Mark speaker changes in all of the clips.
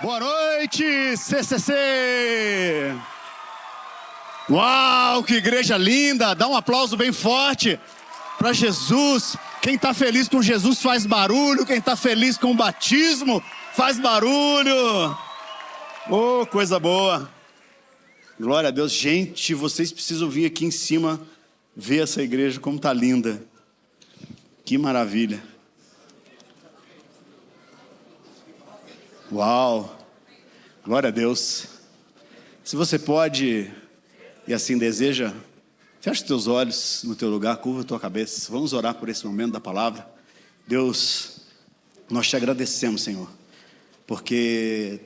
Speaker 1: Boa noite, CCC! Uau, que igreja linda! Dá um aplauso bem forte para Jesus. Quem está feliz com Jesus faz barulho. Quem está feliz com o batismo faz barulho. Oh, coisa boa! Glória a Deus. Gente, vocês precisam vir aqui em cima ver essa igreja como está linda. Que maravilha. Uau! Glória a Deus. Se você pode e assim deseja, feche os teus olhos no teu lugar, curva a tua cabeça. Vamos orar por esse momento da palavra. Deus, nós te agradecemos, Senhor, porque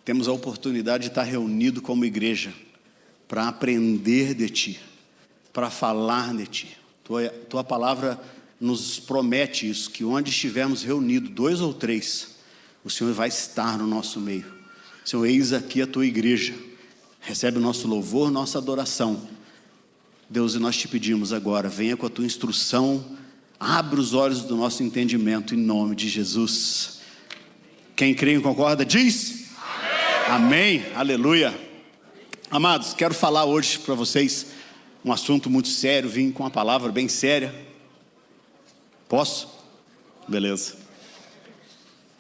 Speaker 1: temos a oportunidade de estar reunido como igreja para aprender de Ti, para falar de Ti. Tua palavra nos promete isso, que onde estivermos reunidos, 2 ou 3, o Senhor vai estar no nosso meio. Senhor, eis aqui a Tua igreja. Recebe o nosso louvor, nossa adoração. Deus, e nós te pedimos agora, venha com a Tua instrução, abre os olhos do nosso entendimento, em nome de Jesus. Quem crê e concorda, diz amém. Amém, aleluia. Amados, quero falar hoje para vocês um assunto muito sério. Vim com uma palavra bem séria. Posso? Beleza.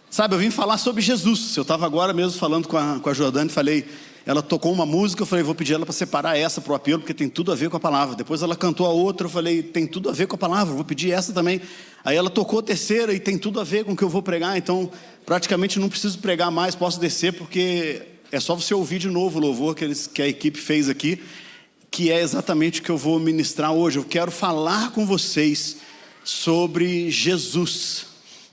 Speaker 1: Sabe, eu vim falar sobre Jesus. Eu estava agora mesmo falando com a Jordane, falei, ela tocou uma música, eu falei, vou pedir ela para separar essa para o apelo, porque tem tudo a ver com a palavra. Depois ela cantou a outra, eu falei, tem tudo a ver com a palavra, vou pedir essa também. Aí ela tocou a terceira e tem tudo a ver com o que eu vou pregar, então praticamente não preciso pregar mais, posso descer, porque é só você ouvir de novo o louvor que a equipe fez aqui, que é exatamente o que eu vou ministrar hoje. Eu quero falar com vocês sobre Jesus.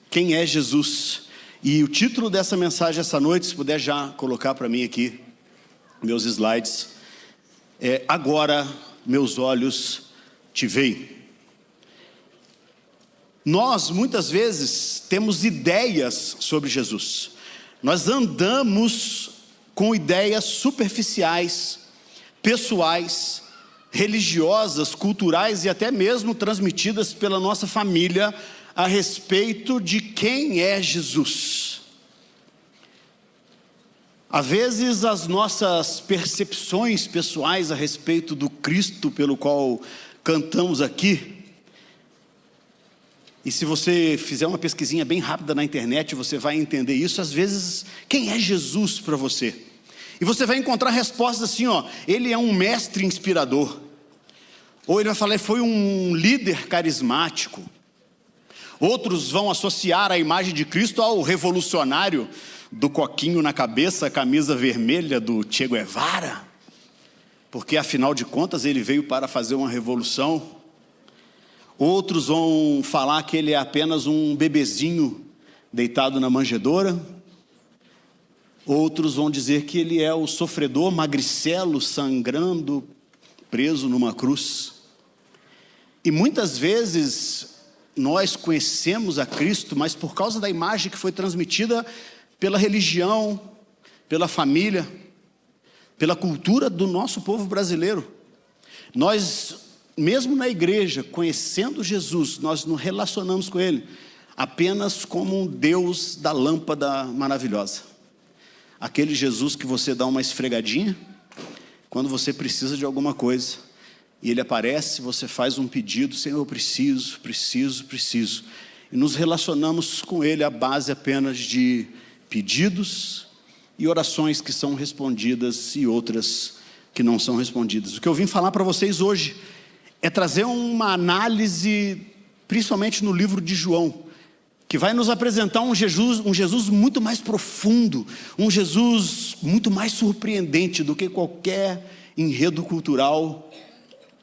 Speaker 1: Quem é Jesus? E o título dessa mensagem essa noite, se puder já colocar para mim aqui, meus slides, é Agora Meus Olhos Te Veem. Nós, muitas vezes, temos ideias sobre Jesus. Nós andamos com ideias superficiais, pessoais, religiosas, culturais e até mesmo transmitidas pela nossa família a respeito de quem é Jesus. Às vezes as nossas percepções pessoais a respeito do Cristo pelo qual cantamos aqui, e se você fizer uma pesquisinha bem rápida na internet, você vai entender isso. Às vezes, quem é Jesus para você? E você vai encontrar respostas assim, ele é um mestre inspirador. Ou ele vai falar, foi um líder carismático. Outros vão associar a imagem de Cristo ao revolucionário do coquinho na cabeça, camisa vermelha do Che Guevara, porque afinal de contas ele veio para fazer uma revolução. Outros vão falar que ele é apenas um bebezinho deitado na manjedoura. Outros vão dizer que ele é o sofredor magricelo, sangrando, preso numa cruz. E muitas vezes nós conhecemos a Cristo, mas por causa da imagem que foi transmitida pela religião, pela família, pela cultura do nosso povo brasileiro. Nós, mesmo na igreja, conhecendo Jesus, nós nos relacionamos com Ele apenas como um Deus da lâmpada maravilhosa. Aquele Jesus que você dá uma esfregadinha quando você precisa de alguma coisa. E Ele aparece, você faz um pedido, Senhor, eu preciso. E nos relacionamos com Ele à base apenas de pedidos e orações que são respondidas e outras que não são respondidas. O que eu vim falar para vocês hoje é trazer uma análise, principalmente no livro de João, que vai nos apresentar um Jesus muito mais profundo, um Jesus muito mais surpreendente do que qualquer enredo cultural,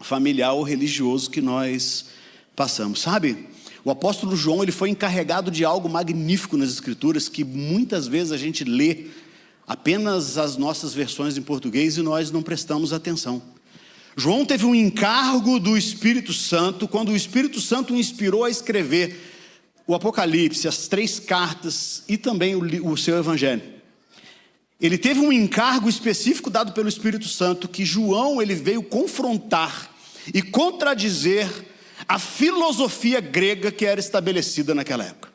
Speaker 1: familiar ou religioso que nós passamos. Sabe, o apóstolo João, ele foi encarregado de algo magnífico nas escrituras, que muitas vezes a gente lê apenas as nossas versões em português e nós não prestamos atenção. João teve um encargo do Espírito Santo, quando o Espírito Santo o inspirou a escrever o Apocalipse, as 3 cartas e também o seu Evangelho. Ele teve um encargo específico dado pelo Espírito Santo, que João ele veio confrontar e contradizer a filosofia grega que era estabelecida naquela época.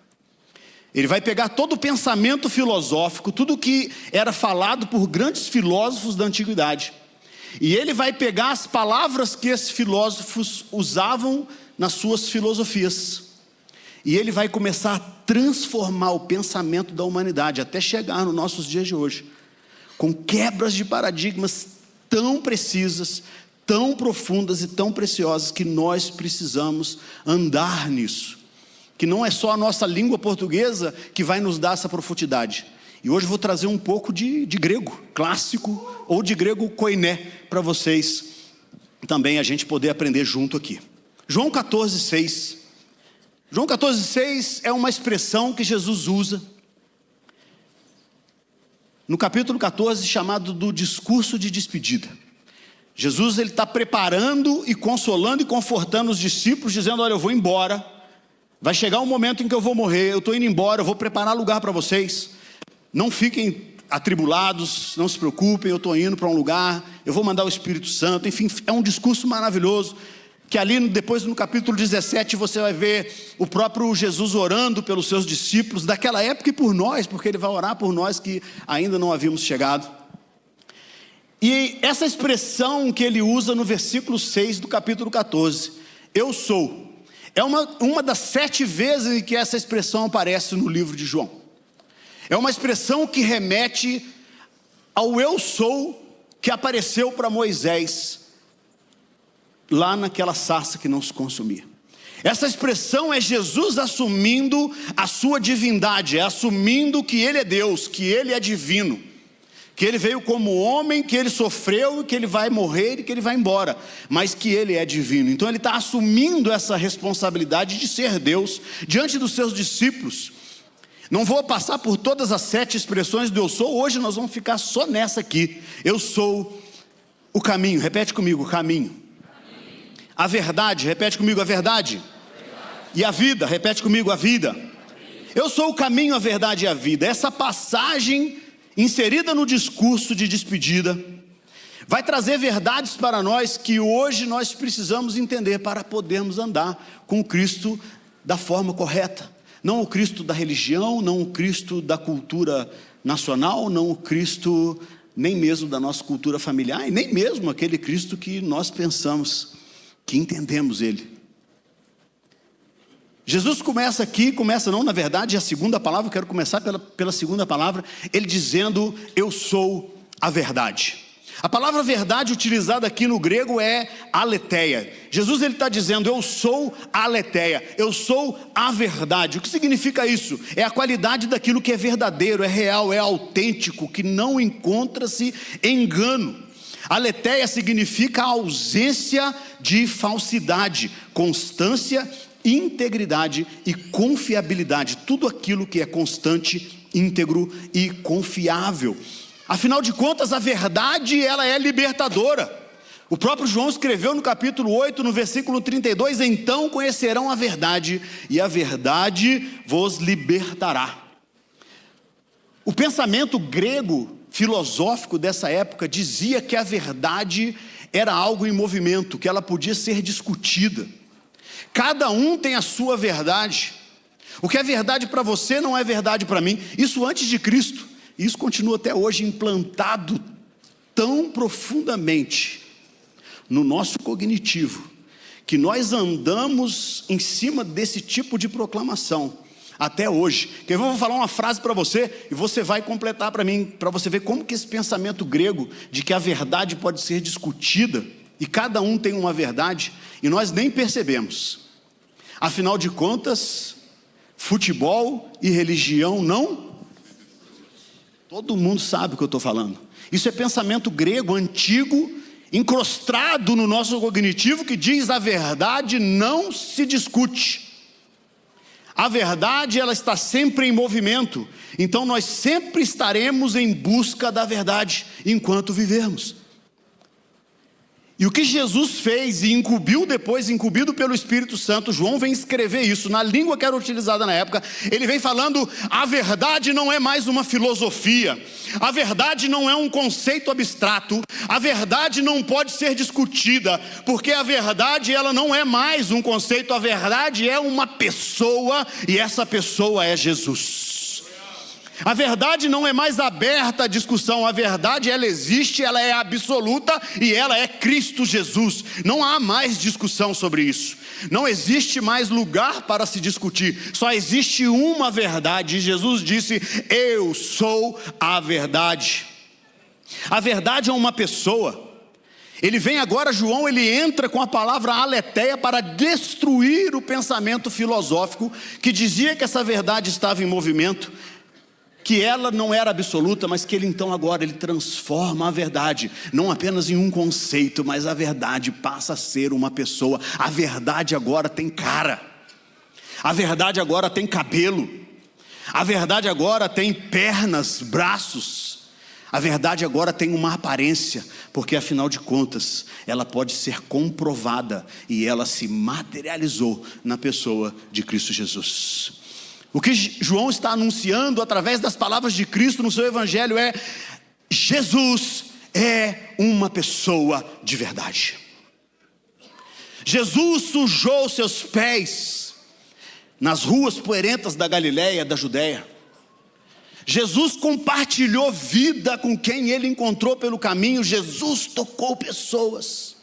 Speaker 1: Ele vai pegar todo o pensamento filosófico, tudo que era falado por grandes filósofos da antiguidade, e ele vai pegar as palavras que esses filósofos usavam nas suas filosofias, e ele vai começar a transformar o pensamento da humanidade, até chegar nos nossos dias de hoje, com quebras de paradigmas tão precisas, tão profundas e tão preciosas, que nós precisamos andar nisso, que não é só a nossa língua portuguesa que vai nos dar essa profundidade. E hoje eu vou trazer um pouco de grego clássico, ou de grego koiné, para vocês também a gente poder aprender junto aqui. João 14,6. João 14,6 é uma expressão que Jesus usa no capítulo 14, chamado do discurso de despedida. Jesus está preparando e consolando e confortando os discípulos, dizendo: olha, eu vou embora, vai chegar um momento em que eu vou morrer, eu estou indo embora, eu vou preparar lugar para vocês, não fiquem atribulados, não se preocupem, eu estou indo para um lugar, eu vou mandar o Espírito Santo. Enfim, é um discurso maravilhoso, que ali depois no capítulo 17 você vai ver o próprio Jesus orando pelos seus discípulos daquela época e por nós, porque ele vai orar por nós que ainda não havíamos chegado. E essa expressão que ele usa no versículo 6 do capítulo 14, eu sou, é uma das 7 vezes em que essa expressão aparece no livro de João. É uma expressão que remete ao eu sou que apareceu para Moisés lá naquela sarça que não se consumia. Essa expressão é Jesus assumindo a sua divindade, é assumindo que ele é Deus, que ele é divino, que ele veio como homem, que ele sofreu, que ele vai morrer e que ele vai embora, mas que ele é divino. Então ele está assumindo essa responsabilidade de ser Deus diante dos seus discípulos. Não vou passar por todas as 7 expressões do eu sou, hoje nós vamos ficar só nessa aqui. Eu sou o caminho, repete comigo, caminho. A verdade, repete comigo, a verdade. E a vida, repete comigo, a vida. Eu sou o caminho, a verdade e a vida. Essa passagem inserida no discurso de despedida vai trazer verdades para nós que hoje nós precisamos entender para podermos andar com Cristo da forma correta. Não o Cristo da religião, não o Cristo da cultura nacional, não o Cristo nem mesmo da nossa cultura familiar, e nem mesmo aquele Cristo que nós pensamos que entendemos ele. Jesus começa aqui, na verdade, a segunda palavra, eu quero começar pela segunda palavra, ele dizendo: eu sou a verdade. A palavra verdade utilizada aqui no grego é aletheia. Jesus ele está dizendo: eu sou a aletheia, eu sou a verdade. O que significa isso? É a qualidade daquilo que é verdadeiro, é real, é autêntico, que não encontra-se engano. Aletheia significa a ausência de falsidade, constância, integridade e confiabilidade. Tudo aquilo que é constante, íntegro e confiável. Afinal de contas, a verdade ela é libertadora. O próprio João escreveu no capítulo 8, no versículo 32, então conhecerão a verdade e a verdade vos libertará. O pensamento grego filosófico dessa época dizia que a verdade era algo em movimento, que ela podia ser discutida. Cada um tem a sua verdade. O que é verdade para você não é verdade para mim. Isso antes de Cristo. Isso continua até hoje implantado tão profundamente no nosso cognitivo, que nós andamos em cima desse tipo de proclamação até hoje. Eu vou falar uma frase para você e você vai completar para mim, para você ver como que esse pensamento grego de que a verdade pode ser discutida e cada um tem uma verdade e nós nem percebemos. Afinal de contas, futebol e religião não. Todo mundo sabe o que eu estou falando. Isso é pensamento grego antigo, incrustado no nosso cognitivo, que diz: a verdade não se discute. A verdade ela está sempre em movimento. Então nós sempre estaremos em busca da verdade enquanto vivermos. E o que Jesus fez e incumbiu depois, incumbido pelo Espírito Santo, João vem escrever isso na língua que era utilizada na época. Ele vem falando: a verdade não é mais uma filosofia, a verdade não é um conceito abstrato, a verdade não pode ser discutida, porque a verdade ela não é mais um conceito, a verdade é uma pessoa, e essa pessoa é Jesus. A verdade não é mais aberta à discussão. A verdade, ela existe, ela é absoluta e ela é Cristo Jesus. Não há mais discussão sobre isso. Não existe mais lugar para se discutir. Só existe uma verdade. Jesus disse: eu sou a verdade. A verdade é uma pessoa. Ele vem agora, João, ele entra com a palavra aletheia para destruir o pensamento filosófico que dizia que essa verdade estava em movimento, que ela não era absoluta, mas que ele então agora ele transforma a verdade, não apenas em um conceito, mas a verdade passa a ser uma pessoa. A verdade agora tem cara, a verdade agora tem cabelo, a verdade agora tem pernas, braços. A verdade agora tem uma aparência, porque afinal de contas, ela pode ser comprovada e ela se materializou na pessoa de Cristo Jesus. O que João está anunciando através das palavras de Cristo no seu evangelho é: Jesus é uma pessoa de verdade. Jesus sujou seus pés nas ruas poeirentas da Galileia, da Judéia. Jesus compartilhou vida com quem ele encontrou pelo caminho. Jesus tocou pessoas.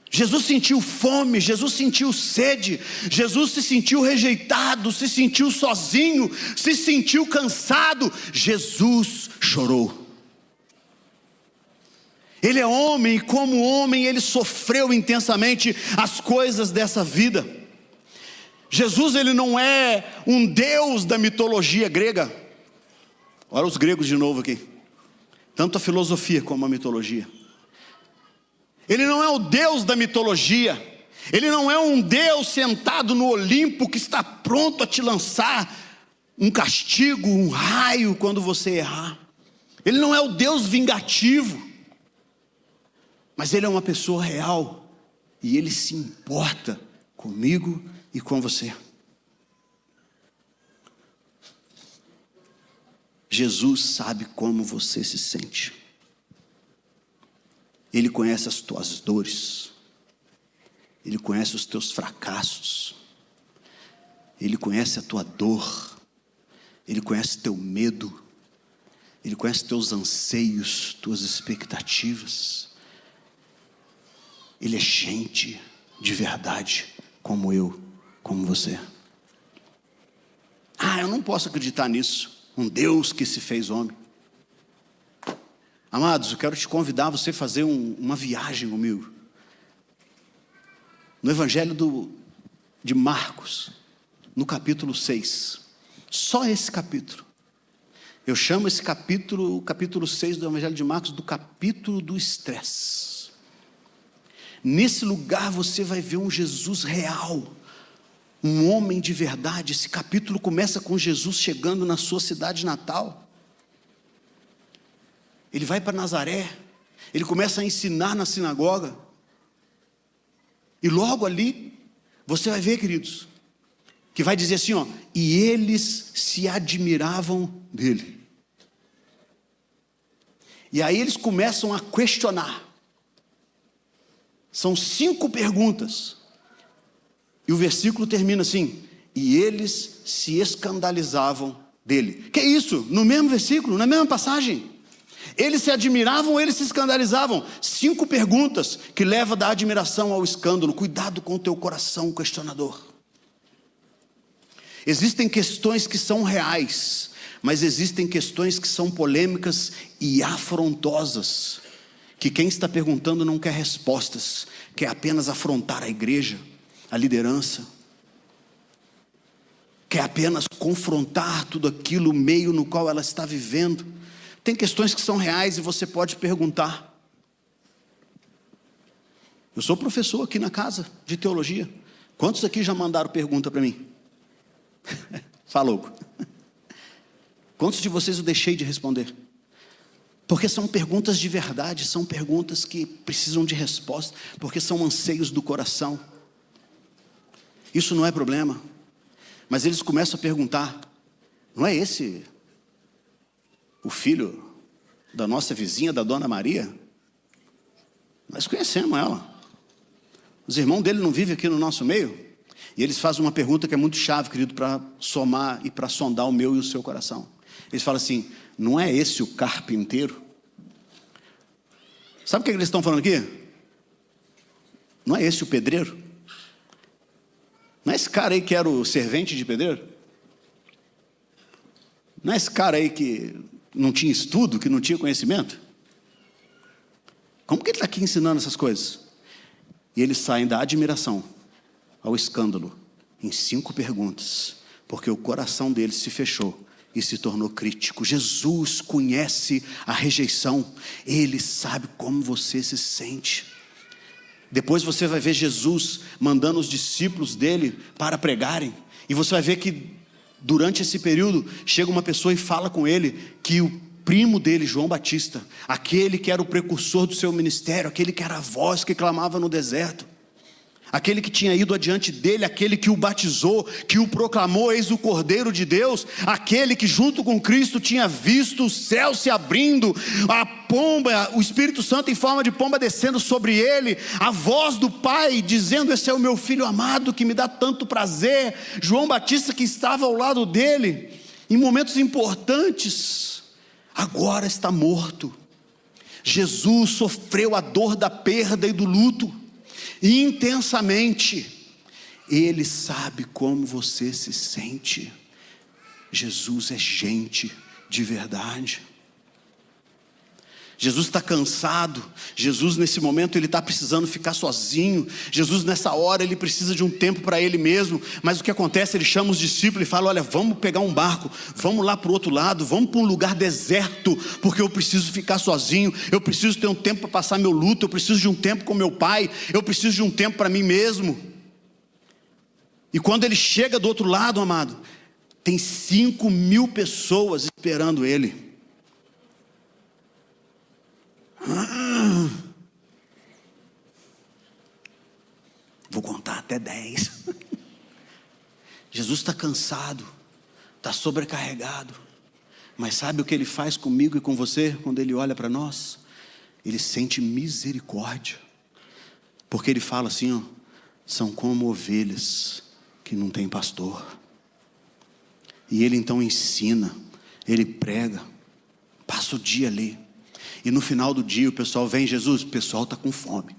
Speaker 1: Jesus sentiu fome, Jesus sentiu sede, Jesus se sentiu rejeitado, se sentiu sozinho, se sentiu cansado. Jesus chorou. Ele é homem e como homem ele sofreu intensamente as coisas dessa vida. Jesus, ele não é um deus da mitologia grega. Olha os gregos de novo aqui. Tanto a filosofia como a mitologia. Ele não é o Deus da mitologia. Ele não é um Deus sentado no Olimpo que está pronto a te lançar um castigo, um raio quando você errar. Ele não é o Deus vingativo. Mas ele é uma pessoa real. E ele se importa comigo e com você. Jesus sabe como você se sente. Ele conhece as tuas dores. Ele conhece os teus fracassos. Ele conhece a tua dor. Ele conhece teu medo. Ele conhece teus anseios, tuas expectativas. Ele é gente de verdade, como eu, como você. Eu não posso acreditar nisso. Um Deus que se fez homem. Amados, eu quero te convidar a você fazer uma viagem comigo. No evangelho de Marcos, no capítulo 6. Só esse capítulo. Eu chamo esse capítulo, o capítulo 6 do evangelho de Marcos, do capítulo do estresse. Nesse lugar você vai ver um Jesus real. Um homem de verdade. Esse capítulo começa com Jesus chegando na sua cidade natal. Ele vai para Nazaré. Ele começa a ensinar na sinagoga. E logo ali, você vai ver, queridos, que vai dizer assim, e eles se admiravam dele. E aí eles começam a questionar. São 5 perguntas. E o versículo termina assim: e eles se escandalizavam dele. Que isso? No mesmo versículo, na mesma passagem. Eles se admiravam, eles se escandalizavam. 5 perguntas que levam da admiração ao escândalo. Cuidado com o teu coração questionador. Existem questões que são reais, mas existem questões que são polêmicas e afrontosas, que quem está perguntando não quer respostas, quer apenas afrontar a igreja, a liderança, quer apenas confrontar tudo aquilo, o meio no qual ela está vivendo. Tem questões que são reais e você pode perguntar. Eu sou professor aqui na casa de teologia. Quantos aqui já mandaram pergunta para mim? Falou. Quantos de vocês eu deixei de responder? Porque são perguntas de verdade, são perguntas que precisam de resposta, porque são anseios do coração. Isso não é problema. Mas eles começam a perguntar: não é esse o filho da nossa vizinha, da Dona Maria? Nós conhecemos ela. Os irmãos dele não vivem aqui no nosso meio? E eles fazem uma pergunta que é muito chave, querido, para somar e para sondar o meu e o seu coração. Eles falam assim: não é esse o carpinteiro? Sabe o que eles estão falando aqui? Não é esse o pedreiro? Não é esse cara aí que era o servente de pedreiro? Não é esse cara aí que não tinha estudo, que não tinha conhecimento? Como que ele está aqui ensinando essas coisas? E eles saem da admiração ao escândalo em 5 perguntas, porque o coração deles se fechou e se tornou crítico. Jesus conhece a rejeição, Ele sabe como você se sente. Depois você vai ver Jesus mandando os discípulos dele para pregarem, e você vai ver que durante esse período chega uma pessoa e fala com ele que o primo dele, João Batista, aquele que era o precursor do seu ministério, aquele que era a voz que clamava no deserto, aquele que tinha ido adiante dele, aquele que o batizou, que o proclamou, eis o Cordeiro de Deus, aquele que junto com Cristo tinha visto o céu se abrindo, a pomba, o Espírito Santo em forma de pomba descendo sobre ele, a voz do Pai dizendo: esse é o meu filho amado que me dá tanto prazer. João Batista, que estava ao lado dele em momentos importantes, agora está morto. Jesus sofreu a dor da perda e do luto intensamente. Ele sabe como você se sente. Jesus é gente de verdade. Jesus está cansado. Jesus nesse momento ele está precisando ficar sozinho. Jesus nessa hora ele precisa de um tempo para ele mesmo. Mas o que acontece? Ele chama os discípulos e fala: olha, vamos pegar um barco, vamos lá para o outro lado, vamos para um lugar deserto, porque eu preciso ficar sozinho. Eu preciso ter um tempo para passar meu luto. Eu preciso de um tempo com meu pai. Eu preciso de um tempo para mim mesmo. E quando ele chega do outro lado, amado, tem 5.000 pessoas esperando ele. Vou contar até 10. Jesus está cansado, está sobrecarregado, mas sabe o que ele faz comigo e com você quando ele olha para nós? Ele sente misericórdia, porque ele fala assim, ó: são como ovelhas que não tem pastor. E ele então ensina, ele prega, passa o dia ali. E no final do dia o pessoal vem: Jesus, o pessoal está com fome.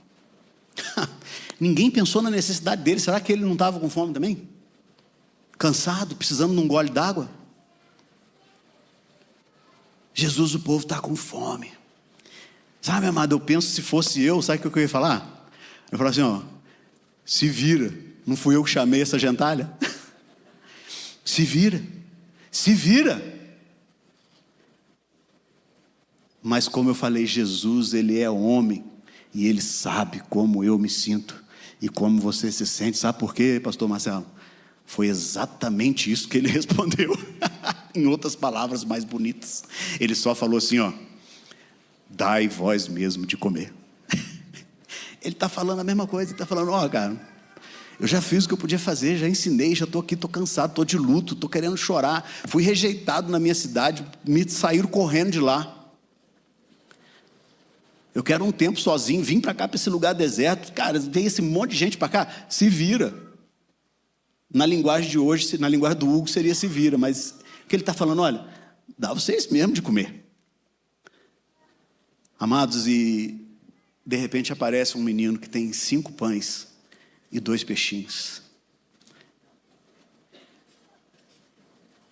Speaker 1: Ninguém pensou na necessidade dele. Será que ele não estava com fome também? Cansado, precisando de um gole d'água? Jesus, o povo está com fome. Sabe, amado, eu penso, se fosse eu, sabe o que eu ia falar? Eu ia falar assim, ó: se vira, não fui eu que chamei essa gentalha? Se vira, se vira. Mas como eu falei, Jesus, ele é homem, e ele sabe como eu me sinto, e como você se sente. Sabe por quê, pastor Marcelo? Foi exatamente isso que ele respondeu. Em outras palavras mais bonitas, ele só falou assim, ó: dai vós mesmo de comer. Ele está falando a mesma coisa. Ele está falando: ó, cara, eu já fiz o que eu podia fazer, já ensinei, já estou aqui, estou cansado, estou de luto, estou querendo chorar, fui rejeitado na minha cidade, me saíram correndo de lá. Eu quero um tempo sozinho, vim para cá, para esse lugar deserto. Cara, vem esse monte de gente para cá, se vira. Na linguagem de hoje, na linguagem do Hugo, seria se vira. Mas o que ele está falando? Olha, dá vocês mesmo de comer. Amados, e de repente aparece um menino que tem 5 pães e 2 peixinhos.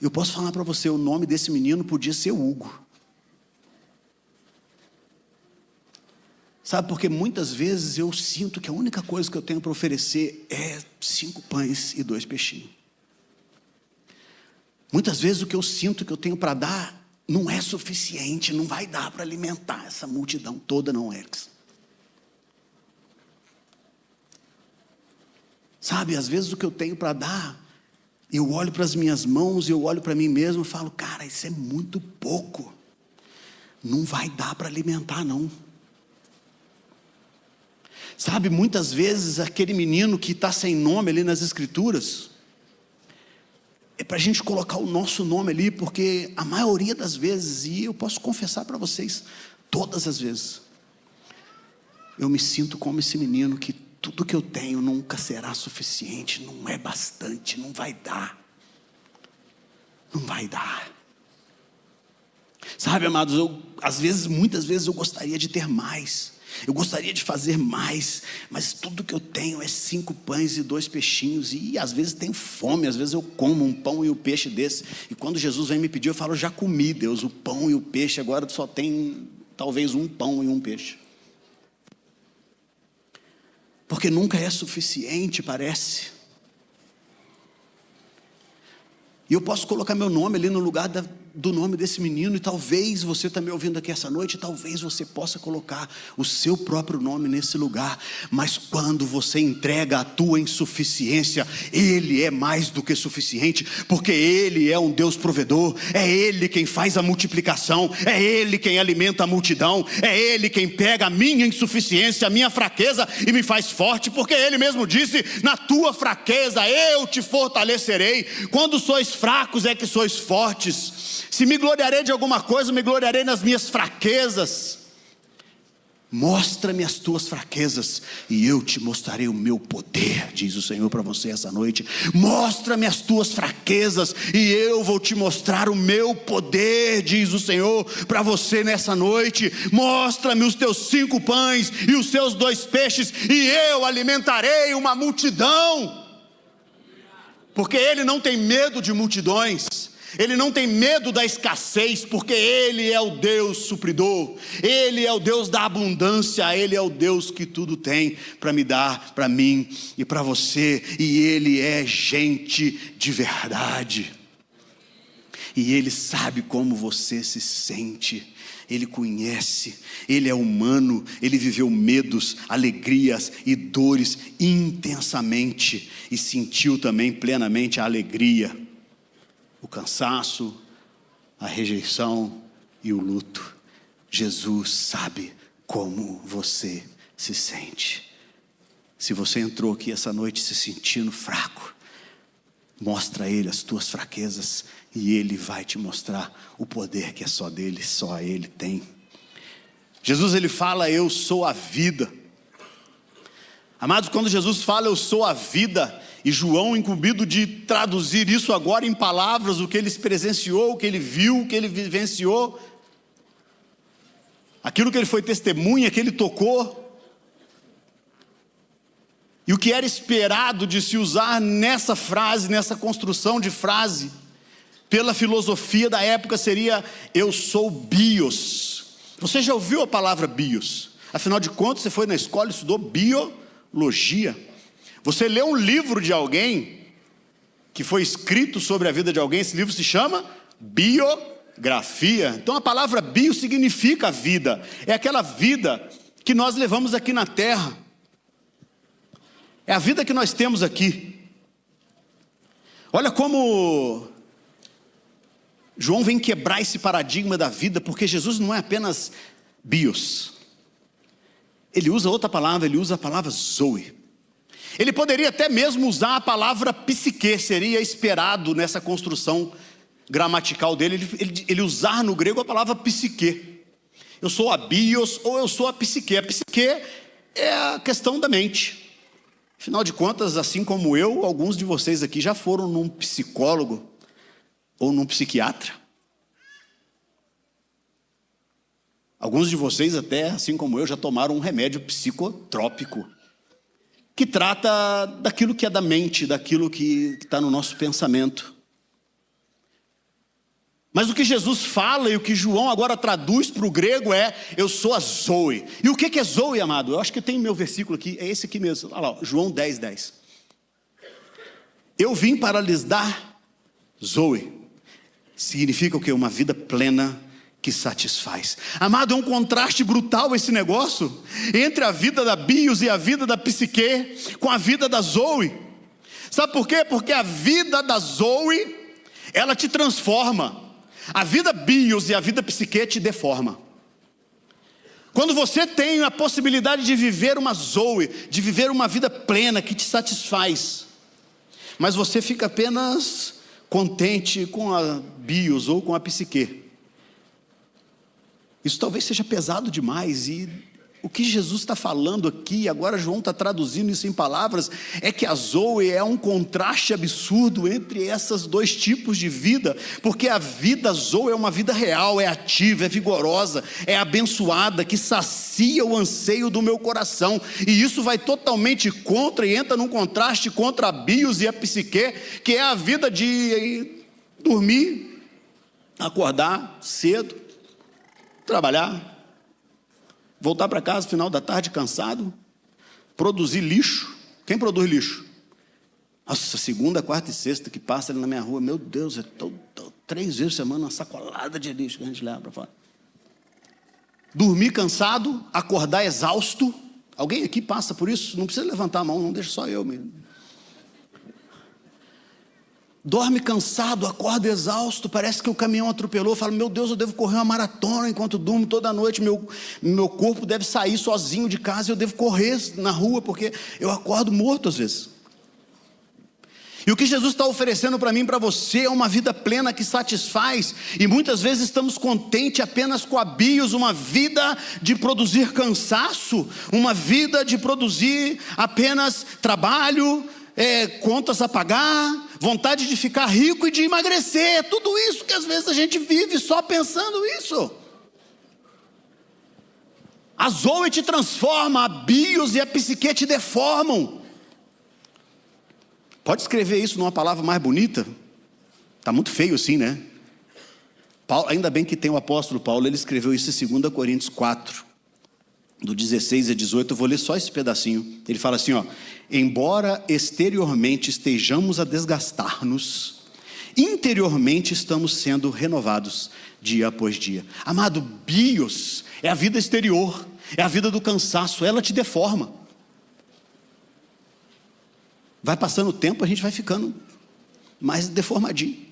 Speaker 1: Eu posso falar para você, o nome desse menino podia ser Hugo. Sabe, porque muitas vezes eu sinto que a única coisa que eu tenho para oferecer é 5 pães e 2 peixinhos. Muitas vezes o que eu sinto que eu tenho para dar não é suficiente, não vai dar para alimentar essa multidão toda, não, Erickson. Sabe, às vezes o que eu tenho para dar, eu olho para as minhas mãos, eu olho para mim mesmo e falo: cara, isso é muito pouco, não vai dar para alimentar, não. Sabe, muitas vezes aquele menino que está sem nome ali nas escrituras, é para a gente colocar o nosso nome ali, porque a maioria das vezes, e eu posso confessar para vocês, todas as vezes, eu me sinto como esse menino que tudo que eu tenho nunca será suficiente, não é bastante, não vai dar. Não vai dar. Sabe, amados, muitas vezes eu gostaria de ter mais. Eu gostaria de fazer mais, mas tudo que eu tenho é 5 pães e 2 peixinhos, e às vezes tenho fome, às vezes eu como um pão e um peixe desse, e quando Jesus vem me pedir, eu falo, já comi, Deus, o pão e o peixe, agora só tem talvez um pão e um peixe. Porque nunca é suficiente, parece. E eu posso colocar meu nome ali no lugar do nome desse menino, e talvez você está me ouvindo aqui essa noite, talvez você possa colocar o seu próprio nome nesse lugar, mas quando você entrega a tua insuficiência, Ele é mais do que suficiente, porque Ele é um Deus provedor, é Ele quem faz a multiplicação, é Ele quem alimenta a multidão, é Ele quem pega a minha insuficiência, a minha fraqueza e me faz forte, porque Ele mesmo disse, na tua fraqueza eu te fortalecerei, quando sois fracos é que sois fortes. Se me gloriarei de alguma coisa, me gloriarei nas minhas fraquezas. Mostra-me as tuas fraquezas e eu te mostrarei o meu poder, diz o Senhor para você essa noite. Mostra-me as tuas fraquezas e eu vou te mostrar o meu poder, diz o Senhor para você nessa noite. Mostra-me os teus 5 pães e os teus 2 peixes e eu alimentarei uma multidão. Porque Ele não tem medo de multidões, Ele não tem medo da escassez, porque Ele é o Deus supridor, Ele é o Deus da abundância, Ele é o Deus que tudo tem para me dar, para mim e para você, e Ele é gente de verdade, e Ele sabe como você se sente, Ele conhece, Ele é humano, Ele viveu medos, alegrias e dores intensamente, e sentiu também plenamente a alegria, o cansaço, a rejeição e o luto. Jesus sabe como você se sente. Se você entrou aqui essa noite se sentindo fraco, mostra a Ele as tuas fraquezas e Ele vai te mostrar o poder que é só dele, só Ele tem. Jesus, Ele fala, eu sou a vida. Amados, quando Jesus fala, eu sou a vida, e João, incumbido de traduzir isso agora em palavras, o que ele presenciou, o que ele viu, o que ele vivenciou, aquilo que ele foi testemunha, que ele tocou, e o que era esperado de se usar nessa frase, nessa construção de frase, pela filosofia da época seria, eu sou bios. Você já ouviu a palavra bios? Afinal de contas, você foi na escola e estudou biologia. Você leu um livro de alguém que foi escrito sobre a vida de alguém, esse livro se chama biografia. Então a palavra bio significa vida, é aquela vida que nós levamos aqui na terra, é a vida que nós temos aqui. Olha como João vem quebrar esse paradigma da vida, porque Jesus não é apenas bios, ele usa outra palavra, ele usa a palavra zoe. Ele poderia até mesmo usar a palavra psique, seria esperado nessa construção gramatical dele, ele usar no grego a palavra psique. Eu sou a bios ou eu sou a psique. A psique é a questão da mente. Afinal de contas, assim como eu, alguns de vocês aqui já foram num psicólogo ou num psiquiatra. Alguns de vocês até, assim como eu, já tomaram um remédio psicotrópico, que trata daquilo que é da mente, daquilo que está no nosso pensamento. Mas o que Jesus fala e o que João agora traduz para o grego é, eu sou a Zoe. E o que é Zoe, amado? Eu acho que tem meu versículo aqui, é esse aqui mesmo. Olha lá, João 10:10. Eu vim para lhes dar Zoe. Significa o quê? Uma vida plena que satisfaz. Amado, é um contraste brutal esse negócio entre a vida da bios e a vida da psique com a vida da Zoe. Sabe por quê? Porque a vida da Zoe, ela te transforma. A vida bios e a vida psique te deforma. Quando você tem a possibilidade de viver uma Zoe, de viver uma vida plena que te satisfaz, mas você fica apenas contente com a bios ou com a psique, isso talvez seja pesado demais e O que Jesus está falando aqui, agora João está traduzindo isso em palavras, é que a Zoe é um contraste absurdo entre esses dois tipos de vida, porque a vida Zoe é uma vida real, é ativa, é vigorosa, é abençoada, que sacia o anseio do meu coração, e isso vai totalmente contra e entra num contraste contra a bios e a psique, que é a vida de dormir, acordar cedo, trabalhar, voltar para casa no final da tarde cansado, produzir lixo. Quem produz lixo? Nossa, segunda, quarta e sexta que passa ali na minha rua, meu Deus, é 3 vezes por semana uma sacolada de lixo que a gente leva para fora. Dormir cansado, acordar exausto. Alguém aqui passa por isso? Não precisa levantar a mão, não, deixa só eu mesmo. Dorme cansado, acorda exausto, parece que o caminhão atropelou, fala, meu Deus, eu devo correr uma maratona enquanto durmo toda noite, meu corpo deve sair sozinho de casa, eu devo correr na rua, porque eu acordo morto às vezes. E o que Jesus está oferecendo para mim e para você é uma vida plena que satisfaz, e muitas vezes estamos contentes apenas com a bios, uma vida de produzir cansaço, uma vida de produzir apenas trabalho, contas a pagar, vontade de ficar rico e de emagrecer, tudo isso que às vezes a gente vive só pensando isso. A Zoe te transforma, a bios e a psique te deformam. Pode escrever isso numa palavra mais bonita? Está muito feio assim, né? Paulo, ainda bem que tem o apóstolo Paulo, ele escreveu isso em 2 Coríntios 4, do 16 a 18, eu vou ler só esse pedacinho. Ele fala assim, embora exteriormente estejamos a desgastar-nos, interiormente estamos sendo renovados dia após dia. Amado, bios é a vida exterior, é a vida do cansaço, ela te deforma. Vai passando o tempo, a gente vai ficando mais deformadinho.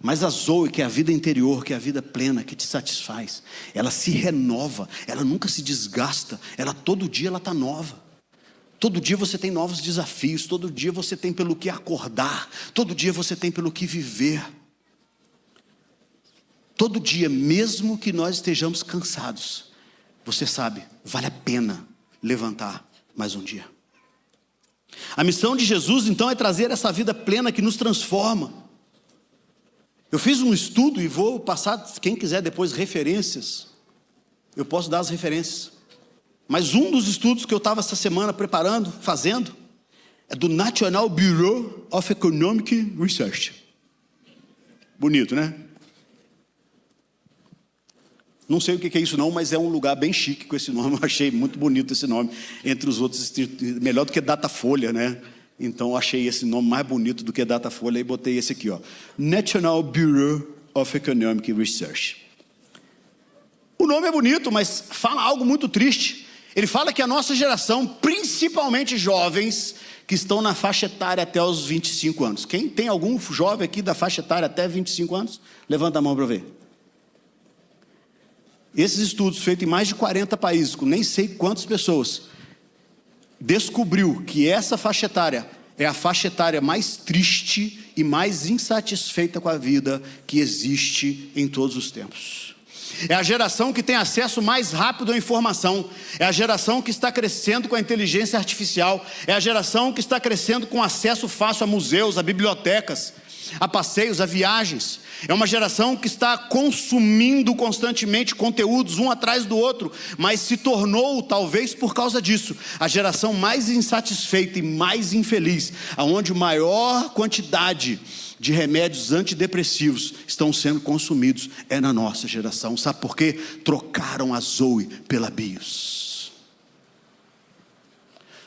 Speaker 1: Mas a Zoe, que é a vida interior, que é a vida plena, que te satisfaz, ela se renova, ela nunca se desgasta, ela todo dia ela está nova. Todo dia você tem novos desafios, todo dia você tem pelo que acordar, todo dia você tem pelo que viver. Todo dia, mesmo que nós estejamos cansados, você sabe, vale a pena levantar mais um dia. A missão de Jesus então é trazer essa vida plena que nos transforma. Eu fiz um estudo e vou passar, quem quiser depois referências, eu posso dar as referências. Mas um dos estudos que eu estava essa semana preparando, fazendo, é do National Bureau of Economic Research. Bonito, né? Não sei o que é isso não, mas é um lugar bem chique com esse nome, eu achei muito bonito esse nome, entre os outros, melhor do que Datafolha, né? Então eu achei esse nome mais bonito do que Datafolha e botei esse aqui, National Bureau of Economic Research. O nome é bonito, mas fala algo muito triste. Ele fala que a nossa geração, principalmente jovens, que estão na faixa etária até os 25 anos. Quem tem algum jovem aqui da faixa etária até 25 anos? Levanta a mão para eu ver. Esses estudos feitos em mais de 40 países, com nem sei quantas pessoas, descobriu que essa faixa etária é a faixa etária mais triste e mais insatisfeita com a vida que existe em todos os tempos. É a geração que tem acesso mais rápido à informação, é a geração que está crescendo com a inteligência artificial, é a geração que está crescendo com acesso fácil a museus, a bibliotecas, a passeios, a viagens. É uma geração que está consumindo constantemente conteúdos um atrás do outro, mas se tornou, talvez por causa disso, a geração mais insatisfeita e mais infeliz, aonde maior quantidade de remédios antidepressivos estão sendo consumidos é na nossa geração. Sabe por quê? Trocaram a Zoe pela bios.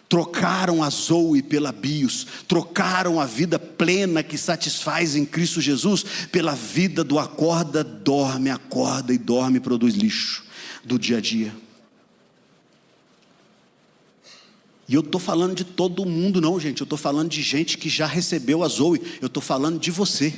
Speaker 1: Trocaram a Zoe pela bios, trocaram a vida plena que satisfaz em Cristo Jesus pela vida do acorda e dorme, produz lixo do dia a dia. E eu estou falando de todo mundo não, gente, eu estou falando de gente que já recebeu a Zoe, eu estou falando de você,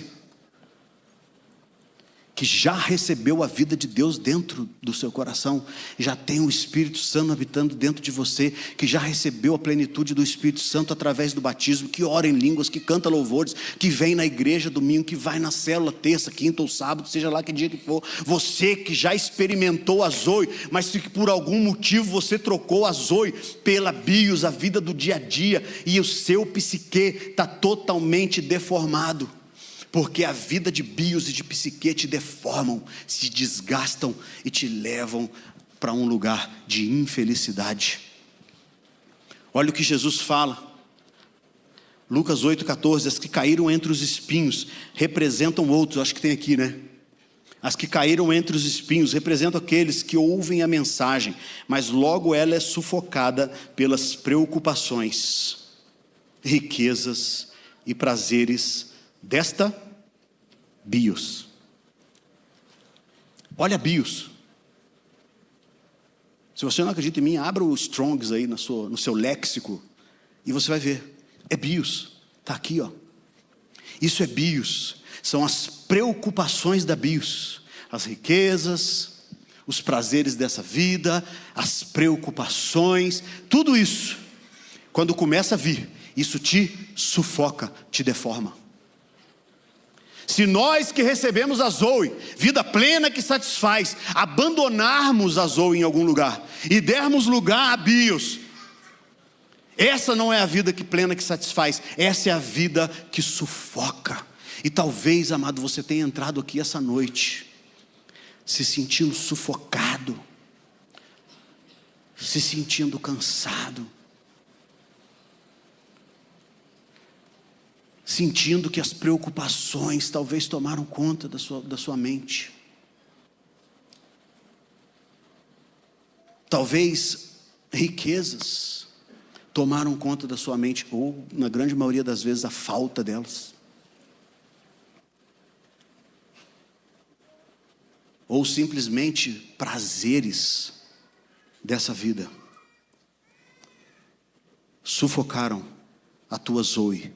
Speaker 1: que já recebeu a vida de Deus dentro do seu coração, já tem o Espírito Santo habitando dentro de você, que já recebeu a plenitude do Espírito Santo através do batismo, que ora em línguas, que canta louvores, que vem na igreja domingo, que vai na célula terça, quinta ou sábado, seja lá que dia que for, você que já experimentou a Zoe, mas que por algum motivo você trocou a Zoe pela bios, a vida do dia a dia, e o seu psique está totalmente deformado, porque a vida de bios e de psique te deformam, se desgastam e te levam para um lugar de infelicidade. Olha o que Jesus fala, Lucas 8,14, as que caíram entre os espinhos representam outros, acho que tem aqui, né? As que caíram entre os espinhos representam aqueles que ouvem a mensagem, mas logo ela é sufocada pelas preocupações, riquezas e prazeres desta bios. Olha bios. Se você não acredita em mim, abra o Strongs aí no seu léxico e você vai ver. É bios. Está aqui, ó. Isso é bios. São as preocupações da bios. As riquezas, os prazeres dessa vida, as preocupações, tudo isso, quando começa a vir, isso te sufoca, te deforma. Se nós que recebemos a Zoe, vida plena que satisfaz, abandonarmos a Zoe em algum lugar e dermos lugar a bios, essa não é a vida que plena que satisfaz, essa é a vida que sufoca. E talvez, amado, você tenha entrado aqui essa noite se sentindo sufocado, se sentindo cansado, sentindo que as preocupações talvez tomaram conta da sua mente. Talvez riquezas tomaram conta da sua mente, ou na grande maioria das vezes a falta delas. Ou simplesmente prazeres dessa vida sufocaram a tua Zoe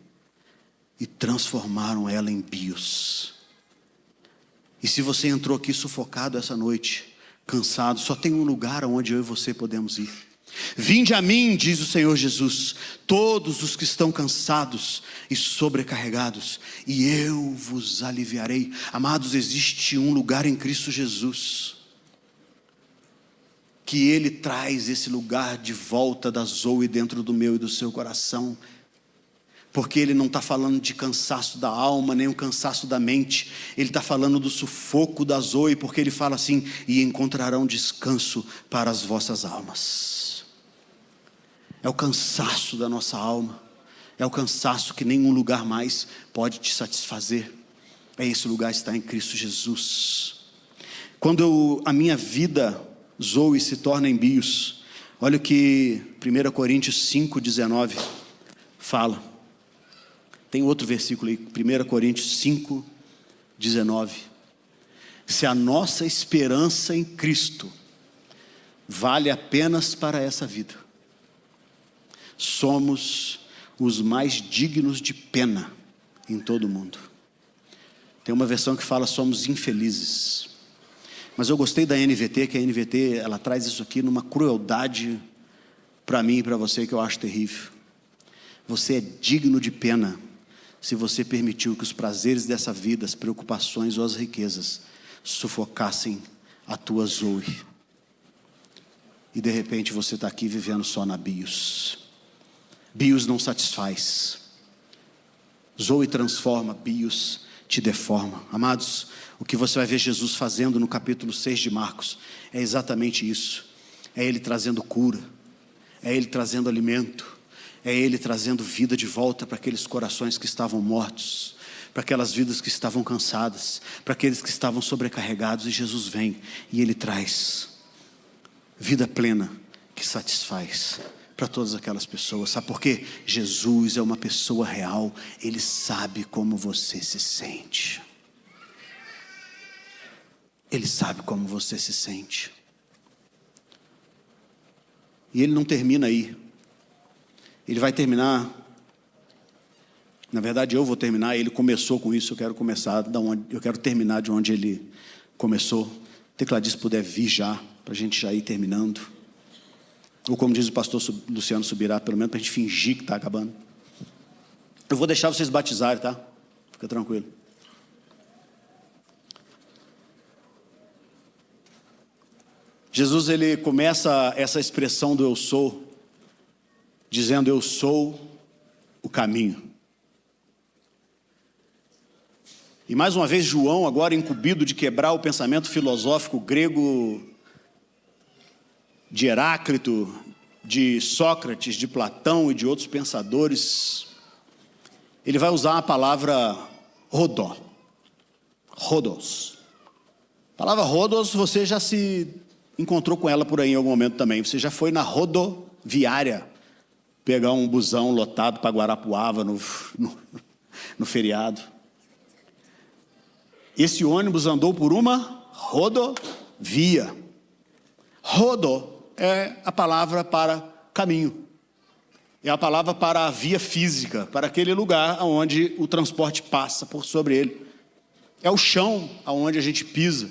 Speaker 1: e transformaram ela em bios. E se você entrou aqui sufocado essa noite, cansado, só tem um lugar onde eu e você podemos ir. Vinde a mim, diz o Senhor Jesus, todos os que estão cansados e sobrecarregados, e eu vos aliviarei. Amados, existe um lugar em Cristo Jesus, que Ele traz esse lugar de volta da Zoe dentro do meu e do seu coração, porque Ele não está falando de cansaço da alma, nem o cansaço da mente, Ele está falando do sufoco da Zoe, porque Ele fala assim, e encontrarão descanso para as vossas almas. É o cansaço da nossa alma, é o cansaço que nenhum lugar mais pode te satisfazer, esse lugar está em Cristo Jesus. Quando a minha vida, Zoe, se torna em bios, olha o que 1 Coríntios 5,19 fala, tem outro versículo aí, 1 Coríntios 5,19, se a nossa esperança em Cristo vale apenas para essa vida, somos os mais dignos de pena em todo o mundo. Tem uma versão que fala somos infelizes, mas eu gostei da NVT, que a NVT ela traz isso aqui numa crueldade para mim e para você que eu acho terrível. Você é digno de pena se você permitiu que os prazeres dessa vida, as preocupações ou as riquezas sufocassem a tua Zoe, e de repente você está aqui vivendo só na bios. Bios não satisfaz, Zoe transforma, bios te deforma. Amados, o que você vai ver Jesus fazendo no capítulo 6 de Marcos é exatamente isso, é Ele trazendo cura, é Ele trazendo alimento, é Ele trazendo vida de volta para aqueles corações que estavam mortos, para aquelas vidas que estavam cansadas, para aqueles que estavam sobrecarregados, e Jesus vem e Ele traz vida plena que satisfaz para todas aquelas pessoas. Sabe por quê? Jesus é uma pessoa real, Ele sabe como você se sente. Ele sabe como você se sente. E Ele não termina aí. Ele vai terminar Na verdade, eu vou terminar. Ele começou com isso, eu quero terminar de onde ele começou. O tecladista puder vir já, para a gente já ir terminando. Ou como diz o pastor Luciano Subirá, pelo menos para a gente fingir que está acabando. Eu vou deixar vocês batizarem, tá? Fica tranquilo. Jesus, ele começa essa expressão do eu sou, dizendo: eu sou o caminho. E mais uma vez João, agora incumbido de quebrar o pensamento filosófico grego de Heráclito, de Sócrates, de Platão e de outros pensadores, ele vai usar a palavra rodó, rodos. A palavra rodos, você já se encontrou com ela por aí em algum momento também. Você já foi na rodoviária pegar um busão lotado para Guarapuava no feriado. Esse ônibus andou por uma rodovia. Rodo é a palavra para caminho. É a palavra para a via física, para aquele lugar onde o transporte passa por sobre ele. É o chão aonde a gente pisa.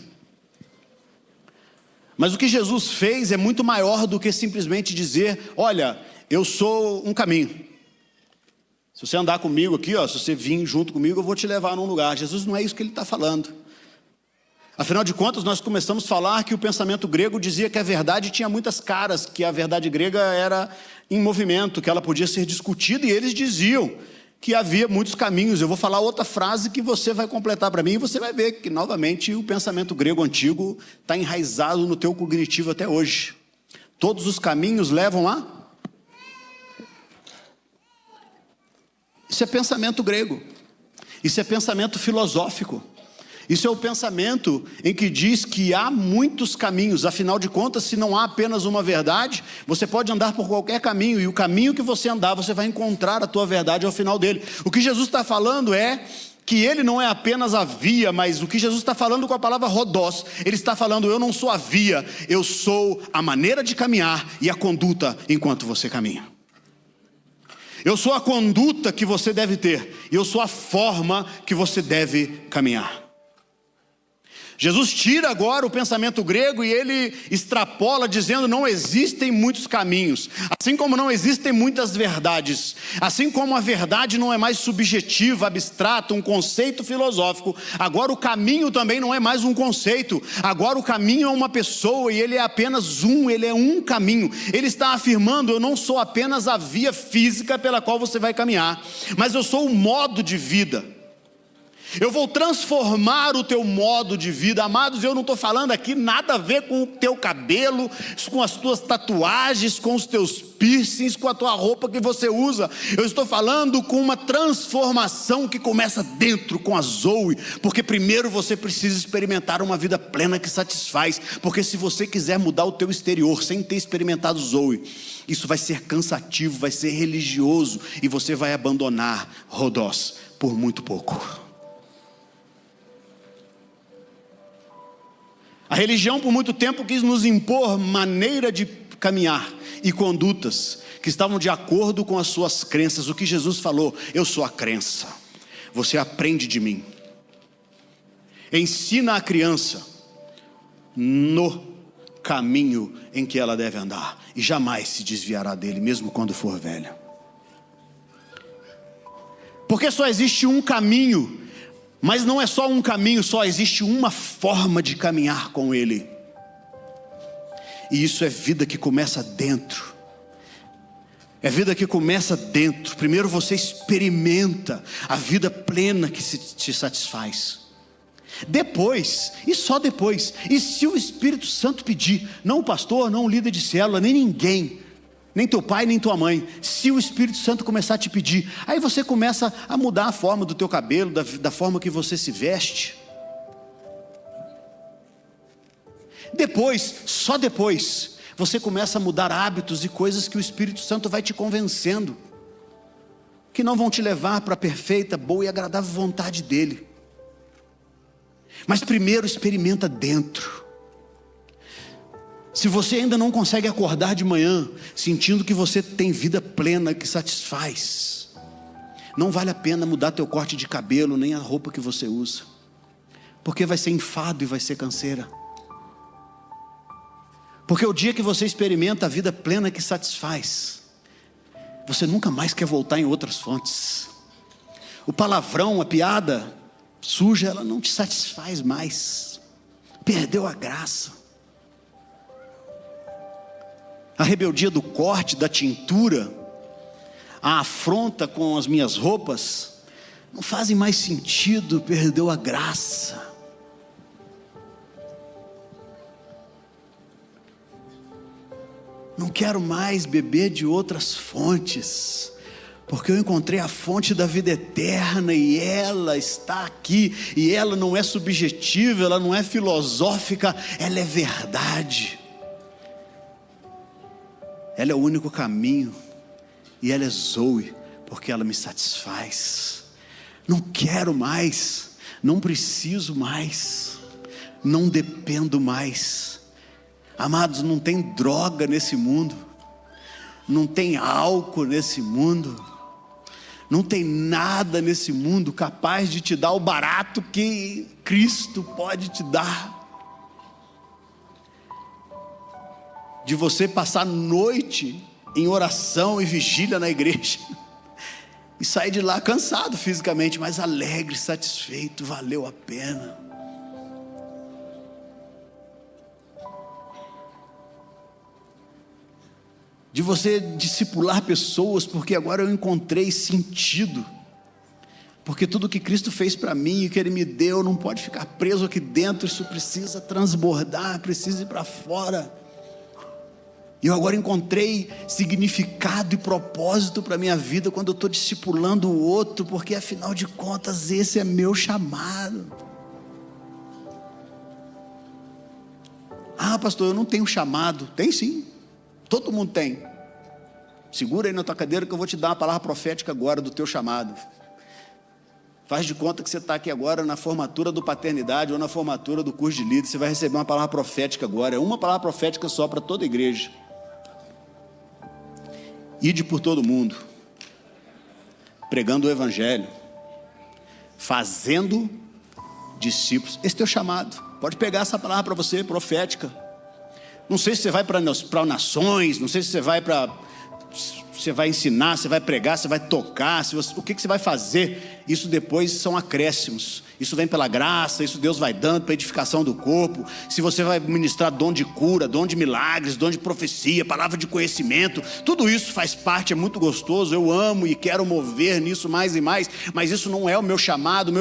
Speaker 1: Mas o que Jesus fez é muito maior do que simplesmente dizer: olha, eu sou um caminho. Se você andar comigo aqui, se você vir junto comigo, eu vou te levar num lugar. Jesus não é isso que ele está falando. Afinal de contas, nós começamos a falar que o pensamento grego dizia que a verdade tinha muitas caras, que a verdade grega era em movimento, que ela podia ser discutida, e eles diziam que havia muitos caminhos. Eu vou falar outra frase que você vai completar para mim, e você vai ver que, novamente, o pensamento grego antigo está enraizado no teu cognitivo até hoje. Todos os caminhos levam lá. Isso é pensamento grego. Isso é pensamento filosófico. Isso é o pensamento em que diz que há muitos caminhos. Afinal de contas, se não há apenas uma verdade, você pode andar por qualquer caminho, e o caminho que você andar, você vai encontrar a tua verdade ao final dele. O que Jesus está falando é que ele não é apenas a via, mas o que Jesus está falando com a palavra rodós, ele está falando: eu não sou a via, eu sou a maneira de caminhar e a conduta enquanto você caminha. Eu sou a conduta que você deve ter, e eu sou a forma que você deve caminhar. Jesus tira agora o pensamento grego e ele extrapola, dizendo: não existem muitos caminhos, assim como não existem muitas verdades, assim como a verdade não é mais subjetiva, abstrata, um conceito filosófico, agora o caminho também não é mais um conceito, agora o caminho é uma pessoa, e ele é apenas ele é um caminho. Ele está afirmando: eu não sou apenas a via física pela qual você vai caminhar, mas eu sou o modo de vida. Eu vou transformar o teu modo de vida. Amados, eu não estou falando aqui nada a ver com o teu cabelo, com as tuas tatuagens, com os teus piercings, com a tua roupa que você usa. Eu estou falando com uma transformação que começa dentro, com a Zoe. Porque primeiro você precisa experimentar uma vida plena que satisfaz. Porque se você quiser mudar o teu exterior sem ter experimentado Zoe, isso vai ser cansativo, vai ser religioso, e você vai abandonar Rodós por muito pouco. A religião por muito tempo quis nos impor maneira de caminhar e condutas que estavam de acordo com as suas crenças. O que Jesus falou: eu sou a crença, você aprende de mim. Ensina a criança no caminho em que ela deve andar, e jamais se desviará dele, mesmo quando for velha. Porque só existe um caminho. Mas não é só um caminho, só existe uma forma de caminhar com ele. E isso é vida que começa dentro. É vida que começa dentro. Primeiro você experimenta a vida plena que te satisfaz. Depois, e só depois, e se o Espírito Santo pedir, não o pastor, não o líder de célula, nem ninguém, nem teu pai, nem tua mãe, se o Espírito Santo começar a te pedir, aí você começa a mudar a forma do teu cabelo, da forma que você se veste. Depois, só depois, você começa a mudar hábitos e coisas que o Espírito Santo vai te convencendo, que não vão te levar para a perfeita, boa e agradável vontade dele. Mas primeiro experimenta dentro. Se você ainda não consegue acordar de manhã sentindo que você tem vida plena que satisfaz, Não vale a pena mudar teu corte de cabelo, nem a roupa que você usa, porque vai ser enfado e vai ser canseira. Porque o dia que você experimenta a vida plena que satisfaz, você nunca mais quer voltar em outras fontes. O palavrão, a piada suja, ela não te satisfaz mais. Perdeu a graça. A rebeldia do corte, da tintura, a afronta com as minhas roupas, não fazem mais sentido, perdeu a graça. Não quero mais beber de outras fontes, porque eu encontrei a fonte da vida eterna e ela está aqui, e ela não é subjetiva, ela não é filosófica, ela é verdade. Ela é o único caminho, e ela é Zoe, porque ela me satisfaz. Não quero mais, não preciso mais, não dependo mais. Amados, não tem droga nesse mundo, não tem álcool nesse mundo, não tem nada nesse mundo capaz de te dar o barato que Cristo pode te dar. De você passar noite em oração e vigília na igreja e sair de lá cansado fisicamente, mas alegre, satisfeito, valeu a pena. De você discipular pessoas, porque agora eu encontrei sentido, porque tudo que Cristo fez para mim e que Ele me deu não pode ficar preso aqui dentro, isso precisa transbordar, precisa ir para fora. E eu agora encontrei significado e propósito para a minha vida quando eu estou discipulando o outro, porque afinal de contas esse é meu chamado. Ah, pastor, eu não tenho chamado. Tem sim, todo mundo tem. Segura aí na tua cadeira que eu vou te dar uma palavra profética agora do teu chamado. Faz de conta que você está aqui agora na formatura do paternidade ou na formatura do curso de líder. Você vai receber uma palavra profética agora. É uma palavra profética só para toda a igreja. Ide por todo mundo, pregando o evangelho, fazendo discípulos. Esse é teu chamado. Pode pegar essa palavra para você, profética. Não sei se você vai para nações, não sei se você vai ensinar, você vai pregar, você vai tocar, o que você vai fazer, isso depois são acréscimos, isso vem pela graça, isso Deus vai dando para edificação do corpo. Se você vai ministrar dom de cura, dom de milagres, dom de profecia, palavra de conhecimento, tudo isso faz parte, é muito gostoso, eu amo e quero mover nisso mais e mais, mas isso não é o meu chamado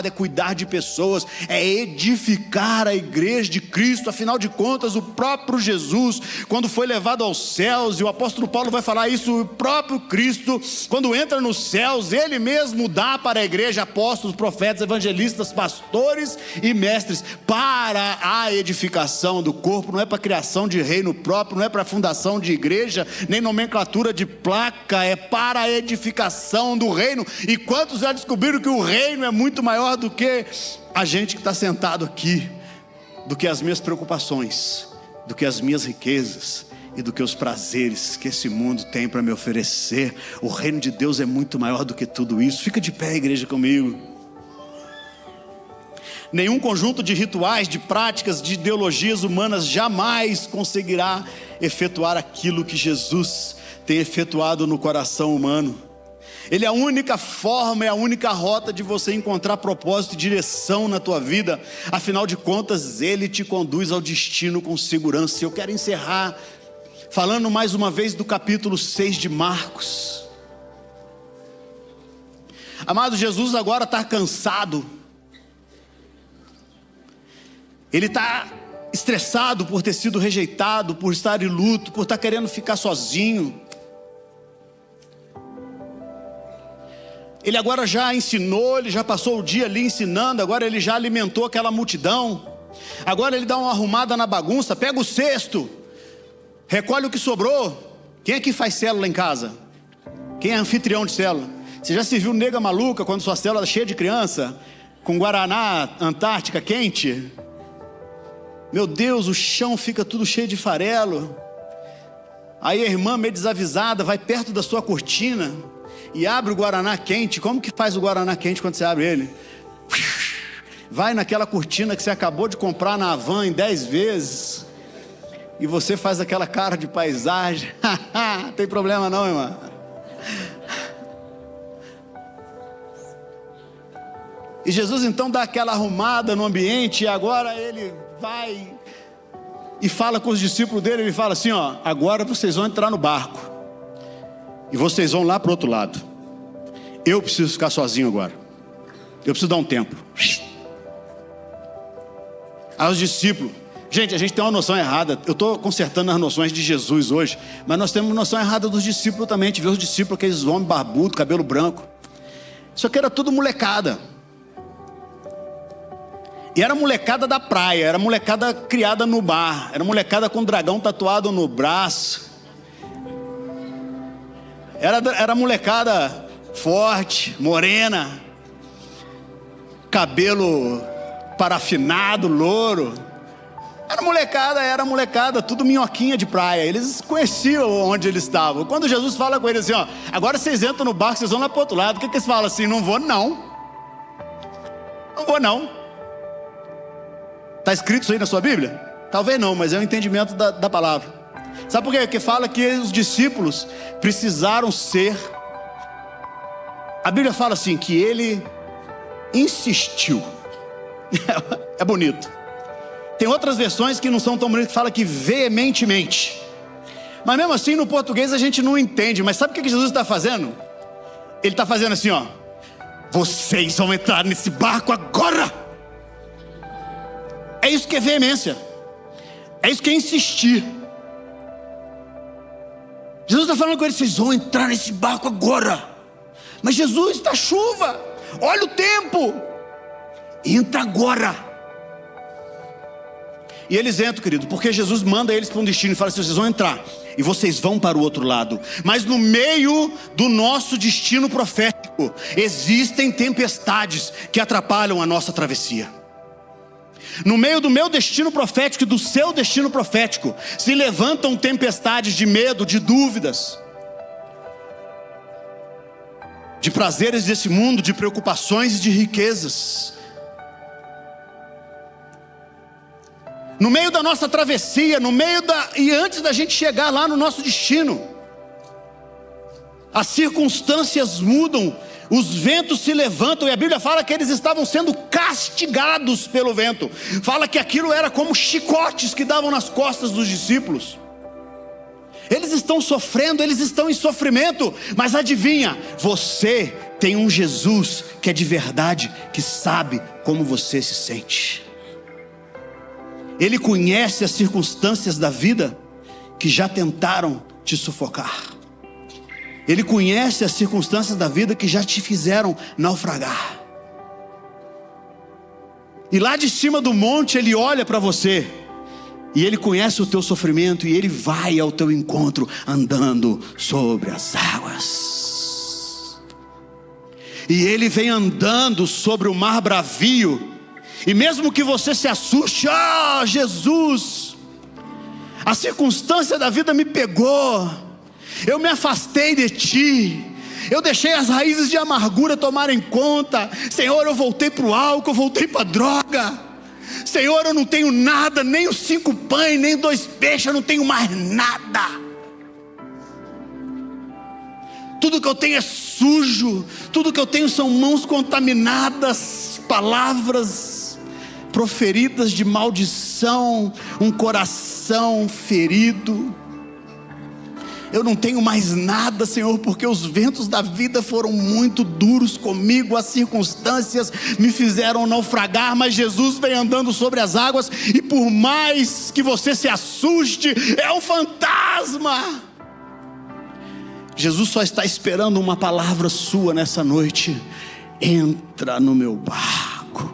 Speaker 1: é cuidar de pessoas, é edificar a igreja de Cristo. Afinal de contas, o próprio Jesus, quando foi levado aos céus, e o apóstolo Paulo vai falar isso, o próprio Cristo, quando entra nos céus, Ele mesmo dá para a igreja apóstolos, profetas, evangelistas, pastores e mestres, para a edificação do corpo. Não é para criação de reino próprio, não é para fundação de igreja, nem nomenclatura de placa, é para a edificação do reino. E quantos já descobriram que o reino é muito maior do que a gente que está sentado aqui, do que as minhas preocupações, do que as minhas riquezas e do que os prazeres que esse mundo tem para me oferecer? O reino de Deus é muito maior do que tudo isso. Fica de pé, igreja, comigo. Nenhum conjunto de rituais, de práticas, de ideologias humanas jamais conseguirá efetuar aquilo que Jesus tem efetuado no coração humano. Ele é a única forma, é a única rota de você encontrar propósito e direção na tua vida. Afinal de contas, Ele te conduz ao destino com segurança. Eu quero encerrar falando mais uma vez do capítulo 6 de Marcos. Amado, Jesus agora está cansado. Ele está estressado por ter sido rejeitado, por estar em luto, por estar querendo ficar sozinho. Ele agora já ensinou, ele já passou o dia ali ensinando, agora ele já alimentou aquela multidão. Agora ele dá uma arrumada na bagunça, pega o cesto, recolhe o que sobrou. Quem é que faz célula em casa? Quem é anfitrião de célula? Você já se viu nega maluca quando sua célula é cheia de criança, com Guaraná Antártica quente? Meu Deus, o chão fica tudo cheio de farelo. Aí a irmã meio desavisada vai perto da sua cortina e abre o Guaraná quente. Como que faz o Guaraná quente quando você abre ele? Vai naquela cortina que você acabou de comprar na Havan em 10 vezes, e você faz aquela cara de paisagem. Não tem problema não, irmã. E Jesus então dá aquela arrumada no ambiente, e agora ele vai e fala com os discípulos dele. Ele fala assim, ó: agora vocês vão entrar no barco, e vocês vão lá para o outro lado. Eu preciso ficar sozinho agora. Eu preciso dar um tempo. Aí os discípulos, gente, a gente tem uma noção errada. Eu estou consertando as noções de Jesus hoje, mas nós temos uma noção errada dos discípulos também. A gente vê os discípulos, aqueles homens barbudos, cabelo branco. Isso aqui era tudo molecada. E era molecada da praia, era molecada criada no bar, era molecada com dragão tatuado no braço. Era molecada forte, morena, cabelo parafinado, louro. Era molecada, tudo minhoquinha de praia. Eles conheciam onde eles estavam. Quando Jesus fala com eles assim, ó: agora vocês entram no barco, vocês vão lá para o outro lado. O que eles falam assim? Não vou não. Não vou não. Está escrito isso aí na sua Bíblia? Talvez não, mas é o entendimento da palavra. Sabe por quê? Porque fala que os discípulos precisaram ser... A Bíblia fala assim, que ele insistiu. É bonito. Tem outras versões que não são tão bonitas, que fala que veementemente. Mas mesmo assim no português a gente não entende. Mas sabe o que Jesus está fazendo? Ele está fazendo assim, ó: vocês vão entrar nesse barco agora. É isso que é veemência. É isso que é insistir. Jesus está falando com eles: vocês vão entrar nesse barco agora. Mas Jesus, está chuva, olha o tempo. Entra agora. E eles entram, querido, porque Jesus manda eles para um destino e fala assim: vocês vão entrar e vocês vão para o outro lado. Mas no meio do nosso destino profético existem tempestades que atrapalham a nossa travessia. No meio do meu destino profético e do seu destino profético se levantam tempestades de medo, de dúvidas, de prazeres desse mundo, de preocupações e de riquezas. No meio da nossa travessia, e antes da gente chegar lá no nosso destino, as circunstâncias mudam, os ventos se levantam, e a Bíblia fala que eles estavam sendo castigados pelo vento. Fala que aquilo era como chicotes que davam nas costas dos discípulos. Eles estão sofrendo, eles estão em sofrimento, mas adivinha, você tem um Jesus que é de verdade, que sabe como você se sente. Ele conhece as circunstâncias da vida que já tentaram te sufocar. Ele conhece as circunstâncias da vida que já te fizeram naufragar. E lá de cima do monte ele olha para você, e ele conhece o teu sofrimento, e ele vai ao teu encontro andando sobre as águas. E ele vem andando sobre o mar bravio. E mesmo que você se assuste: Jesus, a circunstância da vida me pegou, eu me afastei de ti, eu deixei as raízes de amargura tomarem conta. Senhor, eu voltei para o álcool, eu voltei para a droga. Senhor, eu não tenho nada, nem os 5 pães, nem 2 peixes, eu não tenho mais nada. Tudo que eu tenho é sujo, tudo que eu tenho são mãos contaminadas, palavras proferidas de maldição, um coração ferido. Eu não tenho mais nada, Senhor, porque os ventos da vida foram muito duros comigo, as circunstâncias me fizeram naufragar. Mas Jesus vem andando sobre as águas, e por mais que você se assuste, é um fantasma. Jesus só está esperando uma palavra sua nessa noite: entra no meu barco.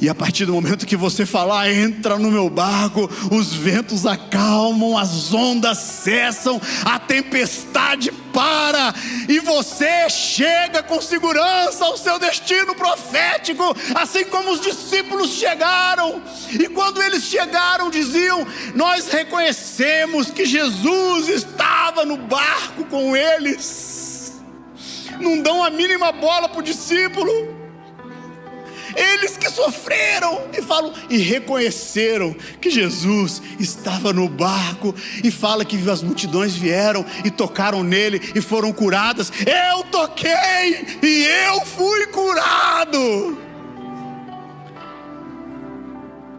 Speaker 1: E a partir do momento que você falar: entra no meu barco, os ventos acalmam, as ondas cessam, a tempestade para, e você chega com segurança ao seu destino profético, assim como os discípulos chegaram. E quando eles chegaram, diziam: nós reconhecemos que Jesus estava no barco com eles. não dão a mínima bola para o discípulo. Eles que sofreram e falam e reconheceram que Jesus estava no barco, e fala que as multidões vieram e tocaram nele e foram curadas. Eu toquei e eu fui curado.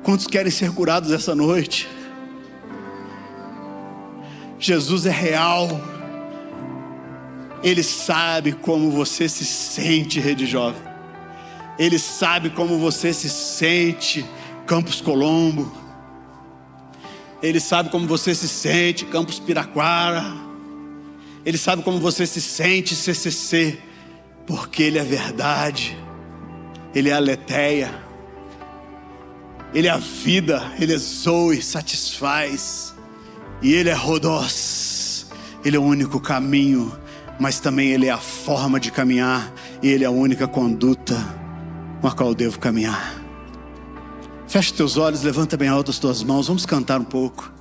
Speaker 1: Quantos querem ser curados essa noite? Jesus é real. Ele sabe como você se sente, Rede Jovem. Ele sabe como você se sente, Campos Colombo. Ele sabe como você se sente, Campos Piraquara. Ele sabe como você se sente, CCC. Porque Ele é verdade. Ele é a aletheia. Ele é a vida. Ele é Zoe, satisfaz. E Ele é Rodós. Ele é o único caminho, mas também Ele é a forma de caminhar. E Ele é a única conduta com a qual eu devo caminhar. Feche teus olhos, levanta bem alto as tuas mãos. Vamos cantar um pouco.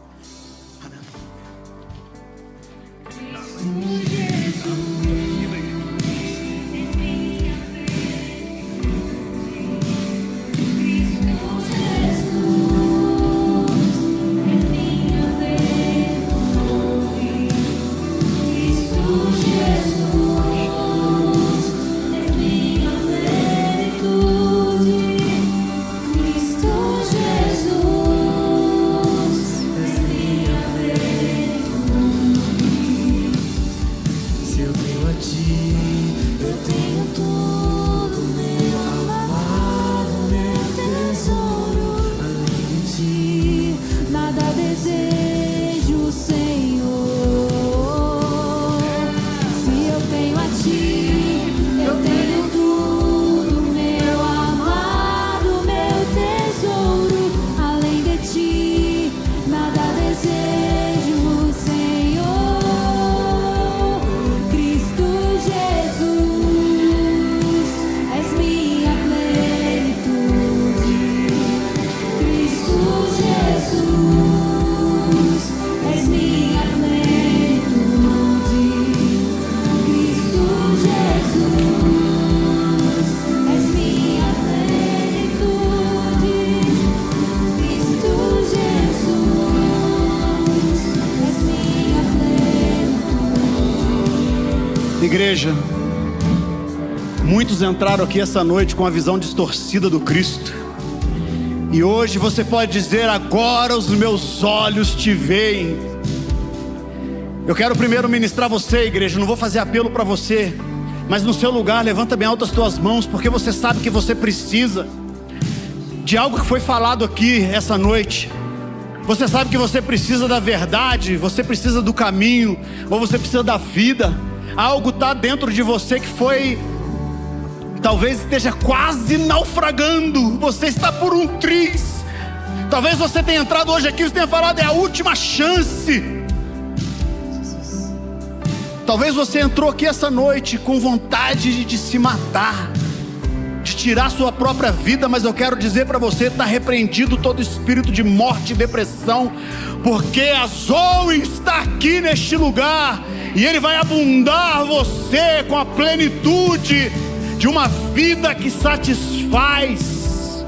Speaker 1: Igreja, muitos entraram aqui essa noite com a visão distorcida do Cristo, e hoje você pode dizer: agora os meus olhos te veem. Eu quero primeiro ministrar você, igreja. Não vou fazer apelo para você, mas no seu lugar, levanta bem alto as tuas mãos, porque você sabe que você precisa de algo que foi falado aqui essa noite. Você sabe que você precisa da verdade, você precisa do caminho, ou você precisa da vida. Algo está dentro de você que foi, talvez esteja quase naufragando. Você está por um triz. Talvez você tenha entrado hoje aqui e tenha falado: é a última chance. Talvez você entrou aqui essa noite com vontade de se matar, de tirar sua própria vida. Mas eu quero dizer para você: está repreendido todo espírito de morte e depressão, porque a Zoe está aqui neste lugar, e Ele vai abundar você com a plenitude de uma vida que satisfaz.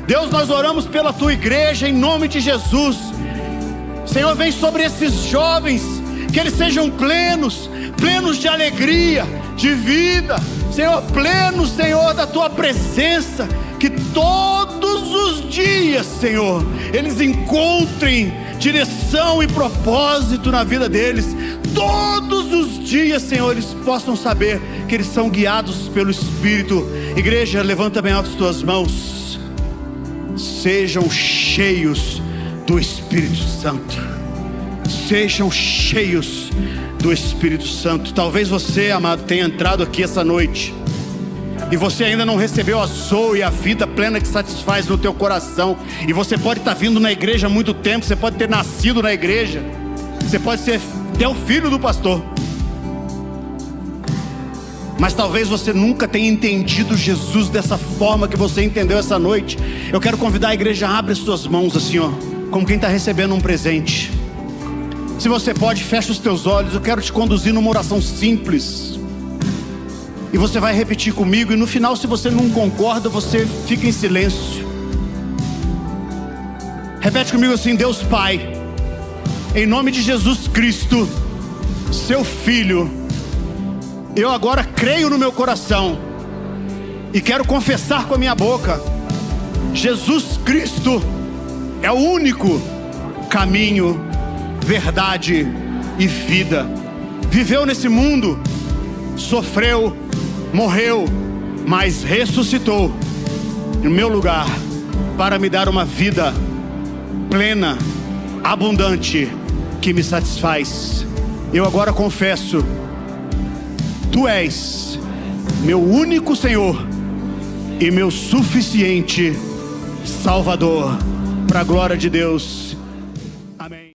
Speaker 1: Deus, nós oramos pela Tua igreja em nome de Jesus. Senhor, vem sobre esses jovens, que eles sejam plenos de alegria, de vida. Senhor, plenos, Senhor, da Tua presença. Que todos os dias, Senhor, eles encontrem direção e propósito na vida deles. Todos os dias, Senhor, eles possam saber que eles são guiados pelo Espírito. Igreja, levanta bem alto as tuas mãos. Sejam cheios do Espírito Santo. Sejam cheios do Espírito Santo. Talvez você, amado, tenha entrado aqui essa noite e você ainda não recebeu a Zoe e a vida plena que satisfaz no teu coração. E você pode estar vindo na igreja há muito tempo, você pode ter nascido na igreja, você pode ser até o filho do pastor, mas talvez você nunca tenha entendido Jesus dessa forma que você entendeu essa noite. Eu quero convidar a igreja: abre as suas mãos assim, ó, como quem está recebendo um presente. Se você pode, fecha os teus olhos. Eu quero te conduzir numa oração simples. E você vai repetir comigo, e no final, se você não concorda, você fica em silêncio. Repete comigo assim: Deus Pai, em nome de Jesus Cristo, seu Filho, eu agora creio no meu coração e quero confessar com a minha boca: Jesus Cristo é o único caminho, verdade e vida. Viveu nesse mundo, sofreu, morreu, mas ressuscitou no meu lugar para me dar uma vida plena, abundante, que me satisfaz. Eu agora confesso: Tu és meu único Senhor e meu suficiente Salvador, para a glória de Deus.